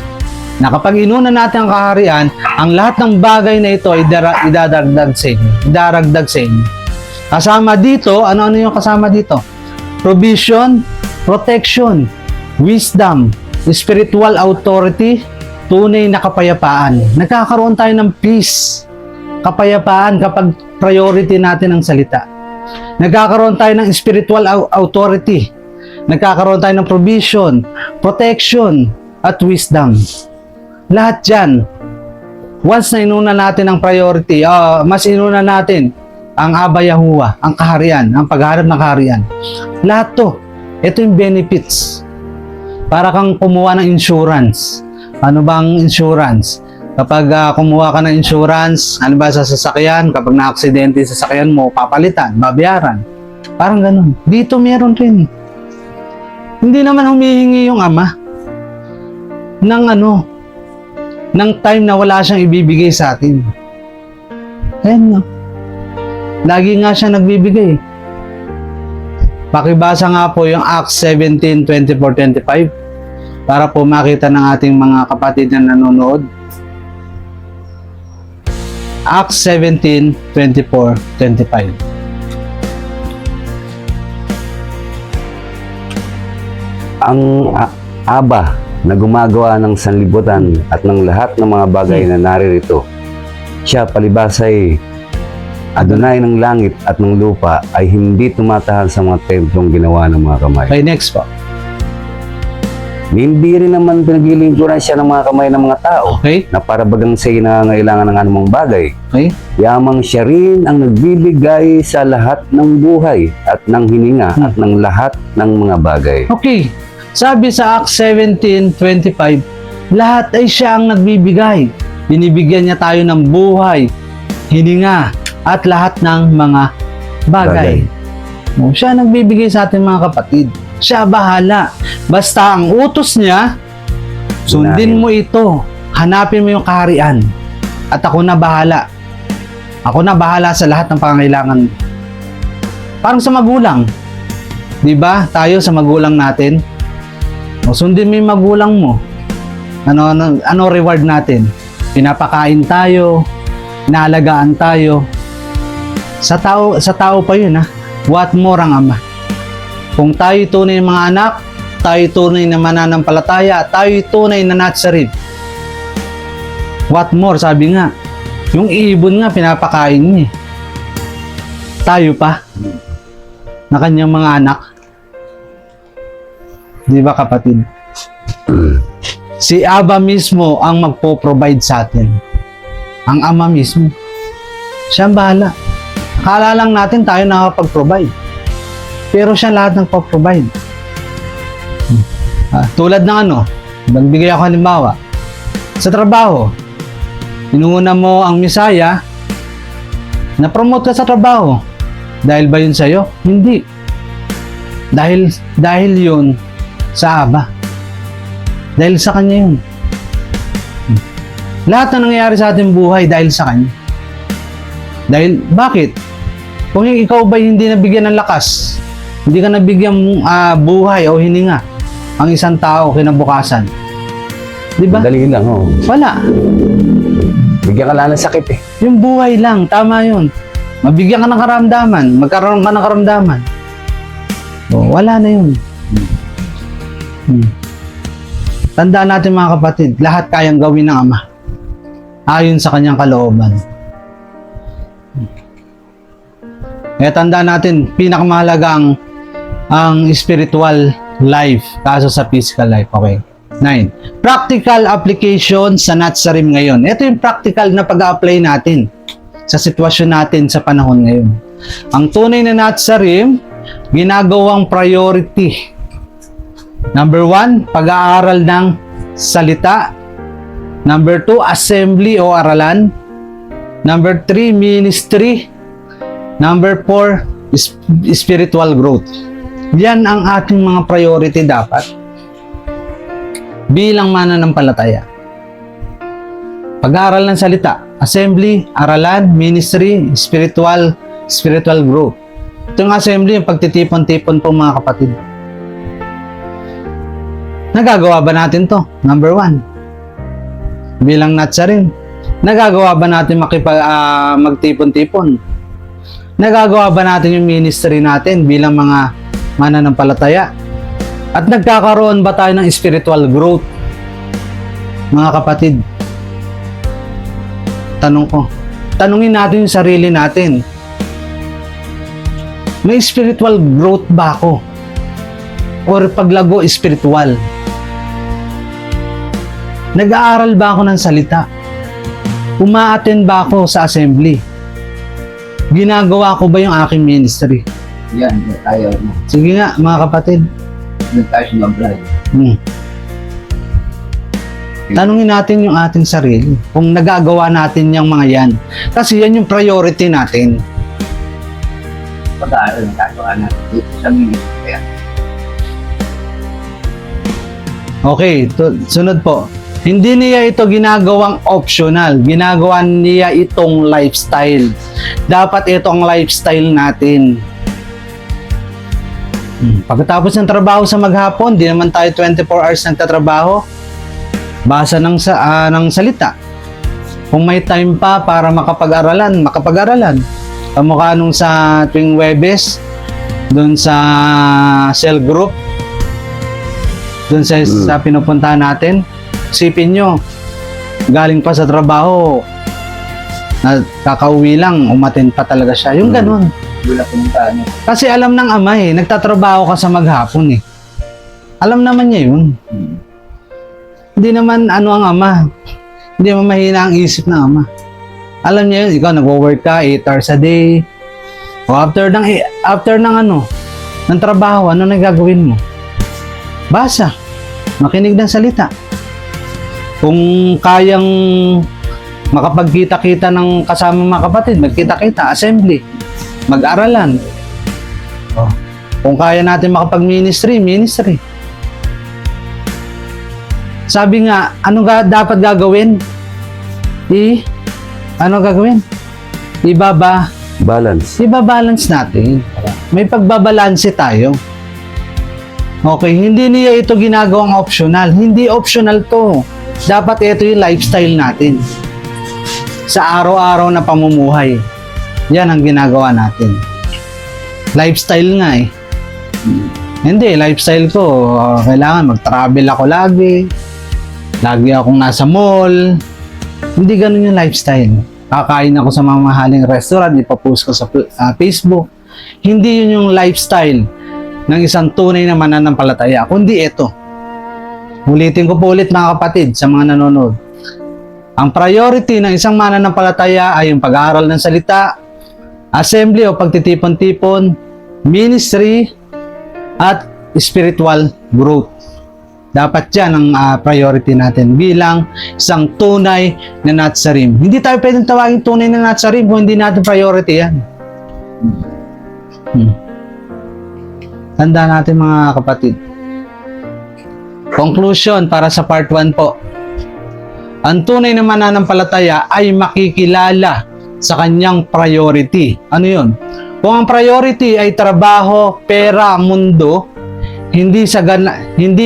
Na kapag inuna natin ang kaharian, ang lahat ng bagay na ito ay idaragdag sa inyo. Idaragdag sa inyo. Kasama dito, ano yung kasama dito? Provision, protection, wisdom, spiritual authority, tunay na kapayapaan. Nagkakaroon tayo ng peace, kapayapaan kapag priority natin ang salita. Nagkakaroon tayo ng spiritual authority. Nagkakaroon tayo ng provision, protection, at wisdom. Lahat yan. Once na inuna natin ang priority, mas inuna natin ang Aba Yahuwah, ang kaharian, ang pagharap ng kaharian. Lahat to. Ito yung benefits. Para kang kumuha ng insurance. Ano bang insurance? Kapag kumuha ka ng insurance, ano ba sa sasakyan, kapag na-aksidente sa sasakyan mo, papalitan, babayaran. Parang ganun. Dito meron rin. Hindi naman humihingi yung Ama ng time na wala siyang ibibigay sa atin. Ayan no. Lagi nga siya nagbibigay. Pakibasa nga po yung Acts 17:24-25. para po makita ng ating mga kapatid na nanonood. Acts 17, 24, 25. Ang Aba na gumagawa ng sanlibutan at ng lahat ng mga bagay na naririto. Siya palibas ay Adonai ng langit at ng lupa ay hindi tumatahan sa mga templong ginawa ng mga kamay. Okay, next po. Hindi rin naman pinaglilingkuran siya ng mga kamay ng mga tao Okay, na para bagang siya'y nangangailangan ng anumang bagay. okay. Yamang siya rin ang nagbibigay sa lahat ng buhay at ng hininga at ng lahat ng mga bagay. Okay, sabi sa Acts 17:25, lahat ay siya ang nagbibigay. Binibigyan niya tayo ng buhay, hininga, at lahat ng mga bagay. O, siya ang nagbibigay sa ating mga kapatid. Siya bahala. Basta ang utos niya, sundin mo ito. Hanapin mo yung kaharian. At ako na bahala. Ako na bahala sa lahat ng pangangailangan. Parang sa magulang. 'Di ba? Tayo sa magulang natin. O, sundin mo yung magulang mo. Ano reward natin? Pinapakain tayo, inaalagaan tayo. Sa tao pa yun, ha? What more ang ama? Kung tayo tunay mga anak, tayo tunay na mananampalataya, tayo tunay na Nazarene. What more, sabi nga, yung ibon nga pinapakain niya. Tayo pa, na kanyang mga anak. Di ba kapatid? Si Aba mismo ang magpo-provide sa atin. Ang ama mismo. Siya ang bahala. Akala lang natin tayo nakapag-provide. Pero siya lahat ng pag-provide. Tulad ng magbigay ako halimbawa. Sa trabaho, inuuna mo ang misaya, na-promote ka sa trabaho. Dahil ba yun sa'yo? Hindi. Dahil yun sa Aba. Dahil sa kanya yun. Lahat na nangyayari sa ating buhay dahil sa kanya. Dahil, bakit? Kung ikaw ba hindi nabigyan ng lakas, hindi ka nabigyan buhay o hininga ang isang tao kinabukasan. Di ba? Dali lang, oh. Wala. Bigyan ka lang ng sakit eh. Yung buhay lang, tama yun. Mabigyan ka ng karamdaman, magkaroon ka ng karamdaman. O, wala na yun. Tandaan natin mga kapatid, lahat kayang gawin ng Ama ayon sa kanyang kalooban. Kaya tandaan natin, pinakamahalaga ang spiritual life kaso sa physical life. Okay. 9. Practical application sa Nazarene ngayon. Ito yung practical na pag-a-apply natin sa sitwasyon natin sa panahon ngayon. Ang tunay na Nazarene, ginagawang priority. Number 1, pag-aaral ng salita. Number 2, assembly o aralan. Number 3, ministry. Number 4, spiritual growth. Yan ang ating mga priority dapat bilang mananampalataya. Pag-aaral ng salita, assembly, aralan, ministry, spiritual growth. Ito yung assembly, yung pagtitipon-tipon po mga kapatid. Nagagawa ba natin to? Number 1. Bilang Nazarene. Nagagawa ba natin magtipon-tipon? Nagagawa ba natin yung ministry natin bilang mga mananampalataya? At nagkakaroon ba tayo ng spiritual growth? Mga kapatid, tanong ko, tanungin natin yung sarili natin. May spiritual growth ba ako? Or paglago spiritual? Nag-aaral ba ako ng salita? Uma-attend ba ako sa assembly? Ginagawa ko ba yung aking ministry? Yan, ayaw mo. Sige nga, mga kapatid. Doon tayo sumablay. Tanungin natin yung ating sarili kung nagagawa natin yung mga yan. Kasi yan yung priority natin. Pag-aaral ng kagawa natin dito sa ministry. Okay, sunod po. Hindi niya ito ginagawang optional. Ginagawa niya itong lifestyle. Dapat ito ang lifestyle natin. Pagkatapos ng trabaho sa maghapon, di naman tayo 24 hours nagtatrabaho. Basa ng salita. Kung may time pa para makapag-aralan. Kamukha nung sa tuwing Webes, doon sa cell group, doon sa pinupuntahan natin. Isipin nyo, galing pa sa trabaho, kakauwi lang, umattend pa talaga siya. Yung ganun. Wala pumunta niya. Kasi alam ng ama nagtatrabaho ka sa maghapon Alam naman niya yun. Hindi naman ang ama. Hindi naman mahina ang isip ng ama. Alam niya yun, ikaw nagwo-work ka 8 hours a day. O after ng trabaho, ano na gagawin mo? Basa. Makinig ng salita. Kung kayang makapagkita-kita ng kasama mga kapatid, magkita-kita, assembly, mag-aralan. Kung kaya natin makapag-ministry, ministry. Sabi nga, ano dapat gagawin? Ano gagawin? Balance. Ibabalance natin. May pagbabalanse tayo. Okay, hindi niya ito ginagawang optional. Hindi optional to. Dapat ito yung lifestyle natin. Sa araw-araw na pamumuhay. Yan ang ginagawa natin. Lifestyle nga Hindi, lifestyle ko, kailangan mag-travel ako lagi. Lagi akong nasa mall. Hindi ganun yung lifestyle. Kakain ako sa mga mahaling restaurant, ipapost ko sa Facebook. Hindi yun yung lifestyle ng isang tunay na mananampalataya, kundi ito. Ulitin ko po ulit mga kapatid sa mga nanonood. Ang priority ng isang mananampalataya ay yung pag-aaral ng salita, assembly o pagtitipon-tipon, ministry, at spiritual growth. Dapat yan ang priority natin bilang isang tunay na Natsarim. Hindi tayo pwedeng tawagin tunay na Natsarim kung hindi natin priority yan. Tanda natin mga kapatid. Conclusion para sa part 1 po. Ang tunay na mananampalataya ay makikilala sa kanyang priority. Ano yun? Kung ang priority ay trabaho, pera, mundo, hindi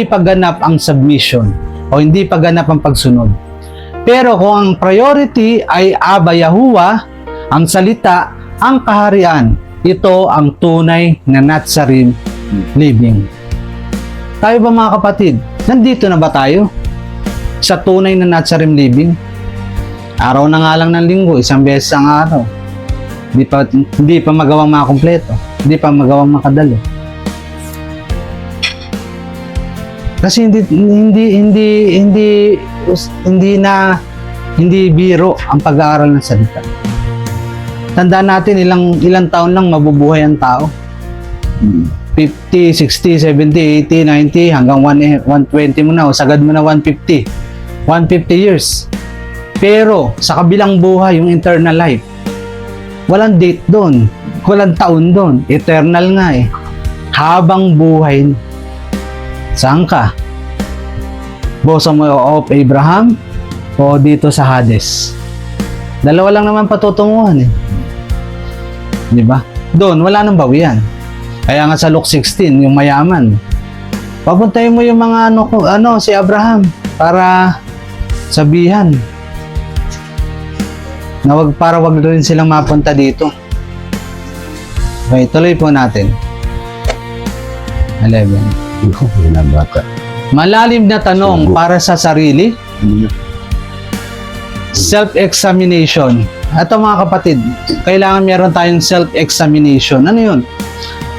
pagganap ang submission o hindi pagganap ang pagsunod. Pero kung ang priority ay Aba Yahuwah, ang salita, ang kaharian, ito ang tunay na Natsarim living. Tayo ba mga kapatid? Nandito na ba tayo sa tunay na Natsarim living? Araw na nga lang ng linggo, isang beses ang araw. Hindi pa magawang makakumpleto. Hindi pa magawang makadalo. Kasi hindi biro ang pag-aaral ng salita. Tandaan natin ilang taon lang mabubuhay ang tao. 50, 60, 70, 80, 90 hanggang 120 mo na o sagad mo na 150 years. Pero sa kabilang buhay, yung eternal life, walang date doon, walang taon doon, eternal nga habang buhay. Saan ka? Bosom of Abraham o dito sa Hades? Dalawa lang naman patutunguhan di ba? Doon wala nang bawian. Kaya nga sa Luke 16 yung mayaman, papuntahin mo yung mga si Abraham para sabihan na wag rin silang mapunta dito. Okay, tuloy po natin. 11. Malalim na tanong para sa sarili. Self-examination. Ito mga kapatid, kailangan meron tayong self-examination. Ano yun?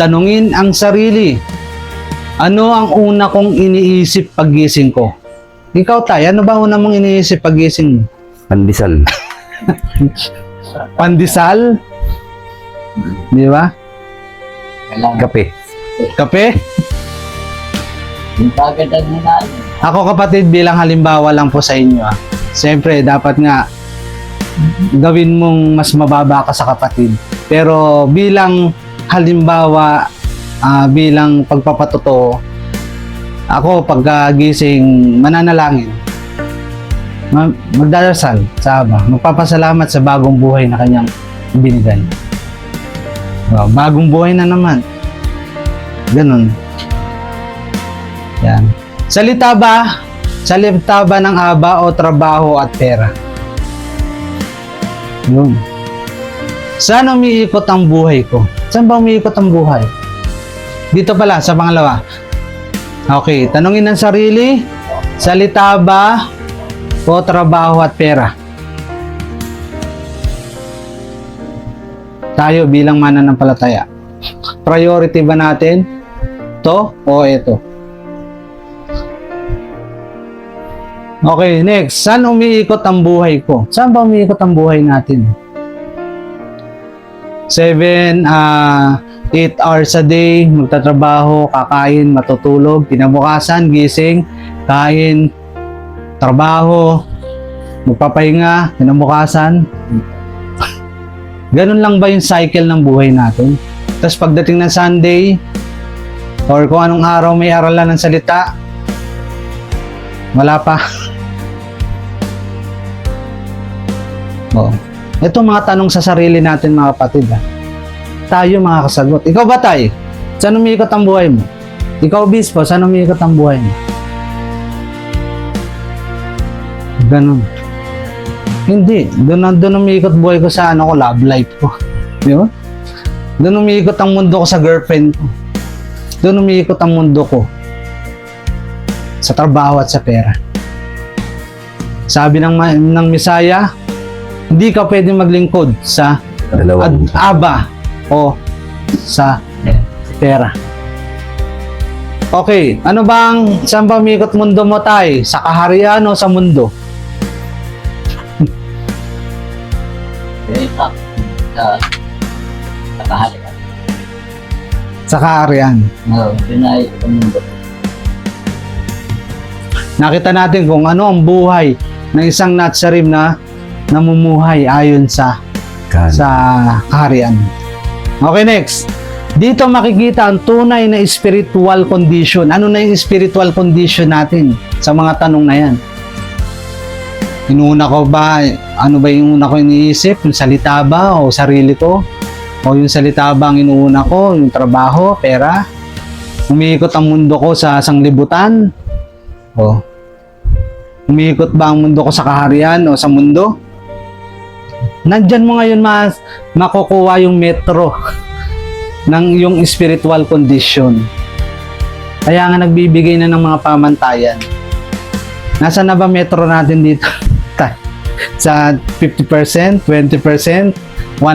Tanungin ang sarili. Ano ang una kong iniisip paggising ko? Ikaw tayo, ano ba una mong iniisip paggising mo? Pandesal. Pandesal? Di ba? Kailangan. Kape. Kape? Yung pagkatag na natin. Ako kapatid, bilang halimbawa lang po sa inyo. Siyempre, dapat nga gawin mong mas mababa ka sa kapatid. Pero bilang halimbawa, bilang pagpapatotoo, ako pagkagising, mananalangin. Magdadasal sa Aba. Magpapasalamat sa bagong buhay na kanyang binigay. Bagong buhay na naman. Ganun. Yan. Salita ba? Salita ba ng aba o trabaho at pera? Yun. Saan umiikot ang buhay ko? Saan ba umiikot ang buhay? Dito pala, sa pangalawa. Okay, tanungin ng sarili. Salita ba o trabaho at pera? Tayo bilang mananampalataya. Priority ba natin to o ito? Okay, next. Saan umiikot ang buhay ko? Saan ba umiikot ang buhay natin? 8 hours a day, magtatrabaho, kakain, matutulog, kinabukasan, gising, kain, trabaho, magpapahinga, kinabukasan. Ganun lang ba yung cycle ng buhay natin? Tapos pagdating ng Sunday, or kung anong araw may aralan ng salita, wala pa. Oh. Ito mga tanong sa sarili natin mga kapatid. Tayo mga kasagot. Ikaw ba tayo? Saan umiikot ang buhay mo? Ikaw bispo, saan umiikot ang buhay mo? Ganun. Hindi. Doon umiikot buhay ko sa love life ko. Di ba? Doon umiikot ang mundo ko sa girlfriend ko. Doon umiikot ang mundo ko sa trabaho at sa pera. Sabi ng Misaya, hindi ka pwedeng maglingkod sa Dalawang. aba o sa pera. Okay, saan ba umiikot mundo mo tayo? Sa kaharian o sa mundo? Sa kahalikan. Sa kaharian. Oo, yun ay mundo. Nakita natin kung ano ang buhay ng isang Natsarim na namumuhay ayon sa kaharian. Okay, next. Dito makikita ang tunay na spiritual condition. Ano na yung spiritual condition natin sa mga tanong na yan? Inuuna ko ba, ano ba yung una ko iniisip? Yung salita ba o sarili ko? O yung salita ba ang inuuna ko? Yung trabaho, pera? Umiikot ang mundo ko sa sanglibutan? O umiikot ba ang mundo ko sa kaharian o sa mundo? Nandyan mo ngayon makukuha yung metro ng yung spiritual condition. Kaya nga nagbibigay na ng mga pamantayan. Nasaan na ba metro natin dito? Sa 50%, 20%, 100%?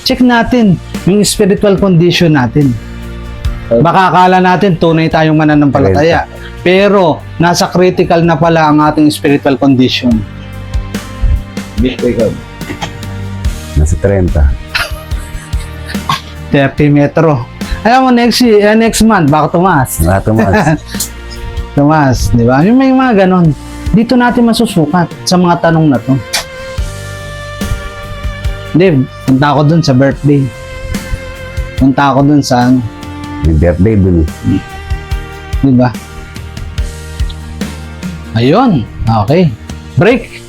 Check natin yung spiritual condition natin. Baka akala natin tunay tayong mananampalataya. Pero nasa critical na pala ang ating spiritual condition. Bispo ikaw. Nasa 30. 30 metro. Alam mo, next month, baka tumaas. Tumaas. Tumaas, di ba? Yung may mga ganon. Dito natin masusukat sa mga tanong na to. Hindi, punta ako dun sa birthday. Punta ako dun sa May birthday dun. di ba? Ayun. Okay. Break.